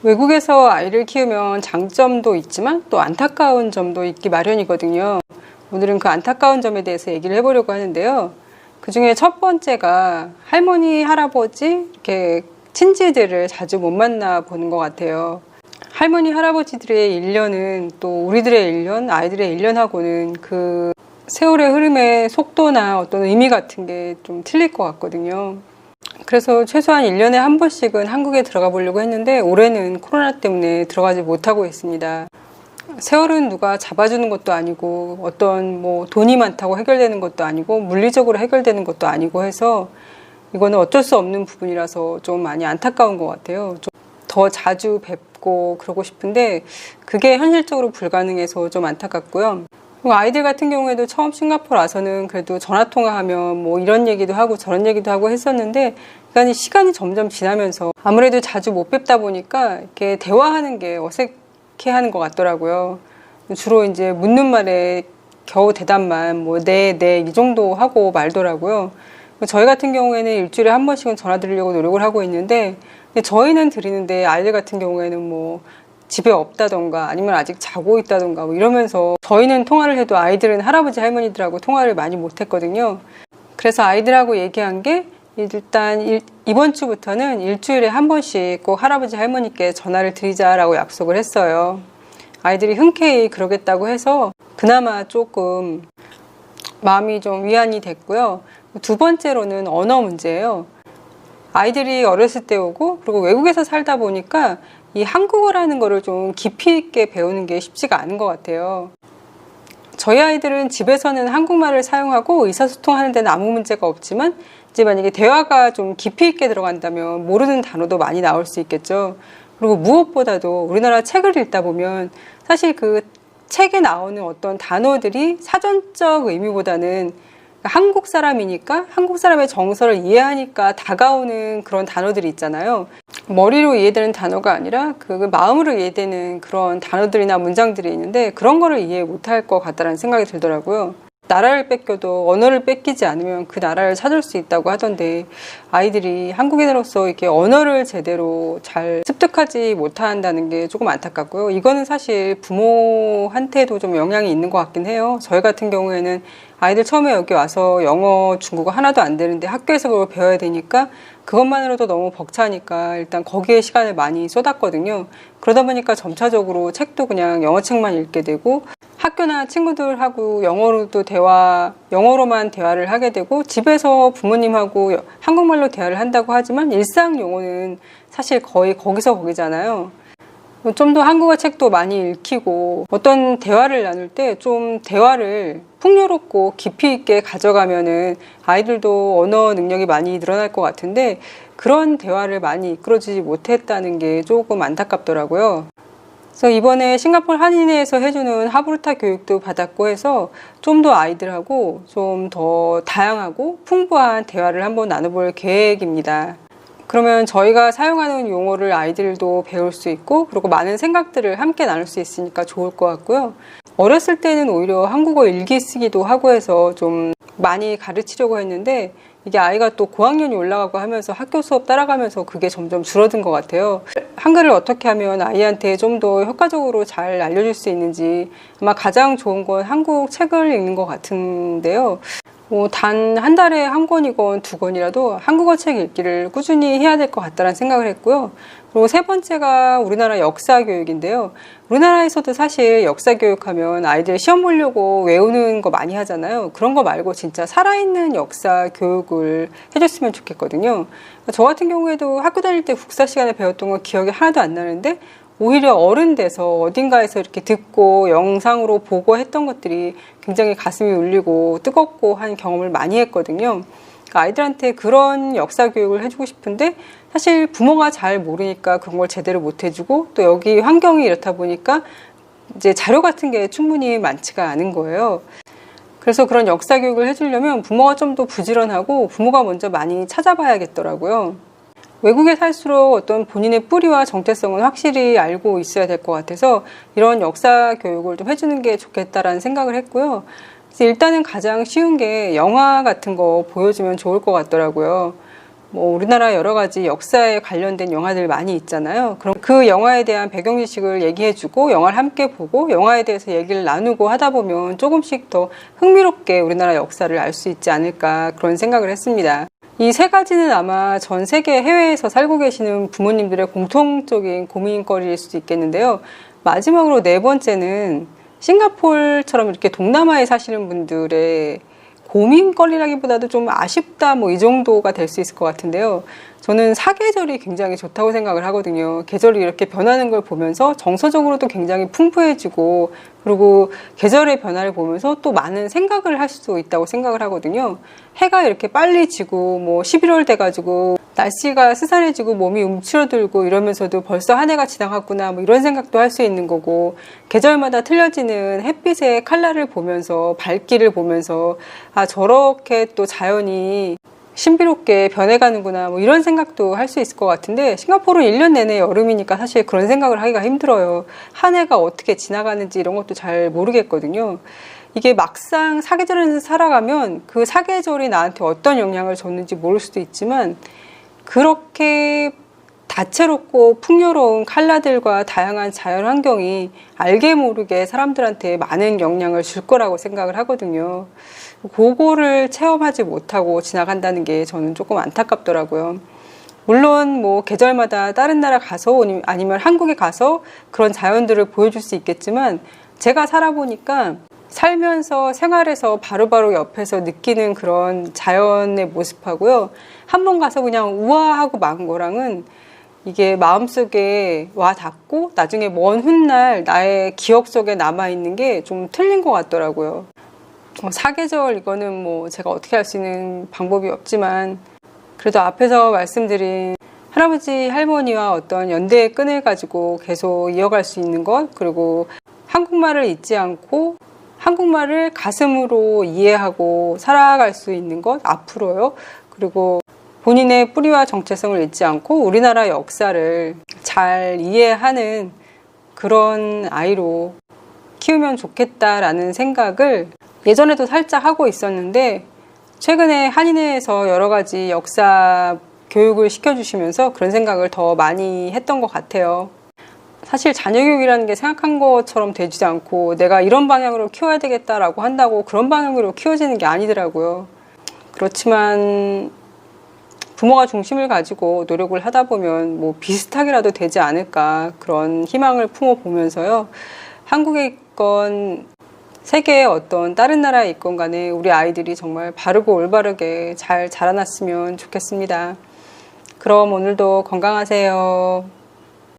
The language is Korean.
외국에서 아이를 키우면 장점도 있지만 또 안타까운 점도 있기 마련이거든요. 오늘은 그 안타까운 점에 대해서 얘기를 해보려고 하는데요. 그 중에 첫 번째가 할머니, 할아버지, 이렇게 친지들을 자주 못 만나 보는 것 같아요. 할머니, 할아버지들의 1년은 또 우리들의 1년, 아이들의 1년하고는 그 세월의 흐름의 속도나 어떤 의미 같은 게 좀 틀릴 것 같거든요. 그래서 최소한 1년에 한 번씩은 한국에 들어가 보려고 했는데 올해는 코로나 때문에 들어가지 못하고 있습니다. 세월은 누가 잡아주는 것도 아니고 어떤 뭐 돈이 많다고 해결되는 것도 아니고 물리적으로 해결되는 것도 아니고 해서 이거는 어쩔 수 없는 부분이라서 좀 많이 안타까운 것 같아요. 좀 더 자주 뵙고 그러고 싶은데 그게 현실적으로 불가능해서 좀 안타깝고요. 아이들 같은 경우에도 처음 싱가포르 와서는 그래도 전화통화하면 뭐 이런 얘기도 하고 저런 얘기도 하고 했었는데 시간이 점점 지나면서 아무래도 자주 못 뵙다 보니까 이렇게 대화하는 게 어색해하는 것 같더라고요. 주로 이제 묻는 말에 겨우 대답만 뭐 네, 이 정도 하고 말더라고요. 저희 같은 경우에는 일주일에 한 번씩은 전화 드리려고 노력을 하고 있는데 저희는 드리는데 아이들 같은 경우에는 뭐 집에 없다던가 아니면 아직 자고 있다던가 뭐 이러면서 저희는 통화를 해도 아이들은 할아버지 할머니들하고 통화를 많이 못했거든요. 그래서 아이들하고 얘기한 게 일단 이번 주부터는 일주일에 한 번씩 꼭 할아버지 할머니께 전화를 드리자라고 약속을 했어요. 아이들이 흔쾌히 그러겠다고 해서 그나마 조금 마음이 좀 위안이 됐고요. 두 번째로는 언어 문제예요. 아이들이 어렸을 때 오고 그리고 외국에서 살다 보니까 이 한국어라는 거를 좀 깊이 있게 배우는 게 쉽지가 않은 것 같아요. 저희 아이들은 집에서는 한국말을 사용하고 의사소통하는 데는 아무 문제가 없지만 이제 만약에 대화가 좀 깊이 있게 들어간다면 모르는 단어도 많이 나올 수 있겠죠. 그리고 무엇보다도 우리나라 책을 읽다 보면 사실 그 책에 나오는 어떤 단어들이 사전적 의미보다는 한국 사람이니까 한국 사람의 정서를 이해하니까 다가오는 그런 단어들이 있잖아요. 머리로 이해되는 단어가 아니라 그 마음으로 이해되는 그런 단어들이나 문장들이 있는데 그런 거를 이해 못할 것 같다는 생각이 들더라고요. 나라를 뺏겨도 언어를 뺏기지 않으면 그 나라를 찾을 수 있다고 하던데 아이들이 한국인으로서 이렇게 언어를 제대로 잘 습득하지 못한다는 게 조금 안타깝고요. 이거는 사실 부모한테도 좀 영향이 있는 것 같긴 해요. 저희 같은 경우에는 아이들 처음에 여기 와서 영어, 중국어 하나도 안 되는데 학교에서 그걸 배워야 되니까 그것만으로도 너무 벅차니까 일단 거기에 시간을 많이 쏟았거든요. 그러다 보니까 점차적으로 책도 그냥 영어 책만 읽게 되고 학교나 친구들하고 영어로만 대화를 하게 되고 집에서 부모님하고 한국말로 대화를 한다고 하지만 일상 용어는 사실 거의 거기서 거기잖아요. 좀 더 한국어 책도 많이 읽히고 어떤 대화를 나눌 때 좀 대화를 풍요롭고 깊이 있게 가져가면은 아이들도 언어 능력이 많이 늘어날 것 같은데 그런 대화를 많이 이끌어주지 못했다는 게 조금 안타깝더라고요. 그래서 이번에 싱가포르 한인회에서 해주는 하브루타 교육도 받았고 해서 좀 더 아이들하고 좀 더 다양하고 풍부한 대화를 한번 나눠볼 계획입니다. 그러면 저희가 사용하는 용어를 아이들도 배울 수 있고 그리고 많은 생각들을 함께 나눌 수 있으니까 좋을 것 같고요. 어렸을 때는 오히려 한국어 일기 쓰기도 하고 해서 좀 많이 가르치려고 했는데 이게 아이가 또 고학년이 올라가고 하면서 학교 수업 따라가면서 그게 점점 줄어든 것 같아요. 한글을 어떻게 하면 아이한테 좀 더 효과적으로 잘 알려줄 수 있는지 아마 가장 좋은 건 한국 책을 읽는 것 같은데요. 단 한 달에 한 권이건 두 권이라도 한국어 책 읽기를 꾸준히 해야 될 것 같다는 생각을 했고요. 그리고 세 번째가 우리나라 역사 교육인데요. 우리나라에서도 사실 역사 교육하면 아이들 시험 보려고 외우는 거 많이 하잖아요. 그런 거 말고 진짜 살아있는 역사 교육을 해줬으면 좋겠거든요. 저 같은 경우에도 학교 다닐 때 국사 시간에 배웠던 거 기억이 하나도 안 나는데 오히려 어른 돼서 어딘가에서 이렇게 듣고 영상으로 보고 했던 것들이 굉장히 가슴이 울리고 뜨겁고 한 경험을 많이 했거든요. 그러니까 아이들한테 그런 역사 교육을 해주고 싶은데 사실 부모가 잘 모르니까 그런 걸 제대로 못 해주고 또 여기 환경이 이렇다 보니까 이제 자료 같은 게 충분히 많지가 않은 거예요. 그래서 그런 역사 교육을 해주려면 부모가 좀 더 부지런하고 부모가 먼저 많이 찾아봐야겠더라고요. 외국에 살수록 어떤 본인의 뿌리와 정체성은 확실히 알고 있어야 될 것 같아서 이런 역사 교육을 좀 해주는 게 좋겠다라는 생각을 했고요. 그래서 일단은 가장 쉬운 게 영화 같은 거 보여주면 좋을 것 같더라고요. 뭐 우리나라 여러 가지 역사에 관련된 영화들 많이 있잖아요. 그럼 그 영화에 대한 배경 지식을 얘기해주고 영화를 함께 보고 영화에 대해서 얘기를 나누고 하다 보면 조금씩 더 흥미롭게 우리나라 역사를 알 수 있지 않을까 그런 생각을 했습니다. 이 세 가지는 아마 전 세계 해외에서 살고 계시는 부모님들의 공통적인 고민거리일 수도 있겠는데요. 마지막으로 네 번째는 싱가포르처럼 이렇게 동남아에 사시는 분들의 고민거리라기보다도 좀 아쉽다 뭐 이 정도가 될 수 있을 것 같은데요. 저는 사계절이 굉장히 좋다고 생각을 하거든요. 계절이 이렇게 변하는 걸 보면서 정서적으로도 굉장히 풍부해지고 그리고 계절의 변화를 보면서 또 많은 생각을 할 수 있다고 생각을 하거든요. 해가 이렇게 빨리 지고 뭐 11월 돼가지고 날씨가 스산해지고 몸이 움츠러들고 이러면서도 벌써 한 해가 지나갔구나 뭐 이런 생각도 할 수 있는 거고 계절마다 틀려지는 햇빛의 컬러를 보면서 밝기를 보면서 아 저렇게 또 자연이 신비롭게 변해가는구나 뭐 이런 생각도 할 수 있을 것 같은데 싱가포르는 1년 내내 여름이니까 사실 그런 생각을 하기가 힘들어요. 한 해가 어떻게 지나가는지 이런 것도 잘 모르겠거든요. 이게 막상 사계절에서 살아가면 그 사계절이 나한테 어떤 영향을 줬는지 모를 수도 있지만 그렇게 다채롭고 풍요로운 컬러들과 다양한 자연 환경이 알게 모르게 사람들한테 많은 영향을 줄 거라고 생각을 하거든요. 그거를 체험하지 못하고 지나간다는 게 저는 조금 안타깝더라고요. 물론 뭐 계절마다 다른 나라 가서 아니면 한국에 가서 그런 자연들을 보여줄 수 있겠지만 제가 살아보니까 살면서 생활에서 바로바로 옆에서 느끼는 그런 자연의 모습하고요. 한 번 가서 그냥 우아하고 만 거랑은 이게 마음속에 와 닿고 나중에 먼 훗날 나의 기억 속에 남아있는 게 좀 틀린 것 같더라고요. 사계절 이거는 뭐 제가 어떻게 할 수 있는 방법이 없지만 그래도 앞에서 말씀드린 할아버지 할머니와 어떤 연대의 끈을 가지고 계속 이어갈 수 있는 것 그리고 한국말을 잊지 않고 한국말을 가슴으로 이해하고 살아갈 수 있는 것 앞으로요. 그리고 본인의 뿌리와 정체성을 잊지 않고 우리나라 역사를 잘 이해하는 그런 아이로 키우면 좋겠다라는 생각을 예전에도 살짝 하고 있었는데 최근에 한인회에서 여러 가지 역사 교육을 시켜주시면서 그런 생각을 더 많이 했던 것 같아요. 사실 자녀 교육이라는 게 생각한 것처럼 되지 않고 내가 이런 방향으로 키워야 되겠다라고 한다고 그런 방향으로 키워지는 게 아니더라고요. 그렇지만 부모가 중심을 가지고 노력을 하다 보면 뭐 비슷하게라도 되지 않을까 그런 희망을 품어보면서요. 한국에 있건 세계의 어떤 다른 나라에 있건 간에 우리 아이들이 정말 바르고 올바르게 잘 자라났으면 좋겠습니다. 그럼 오늘도 건강하세요.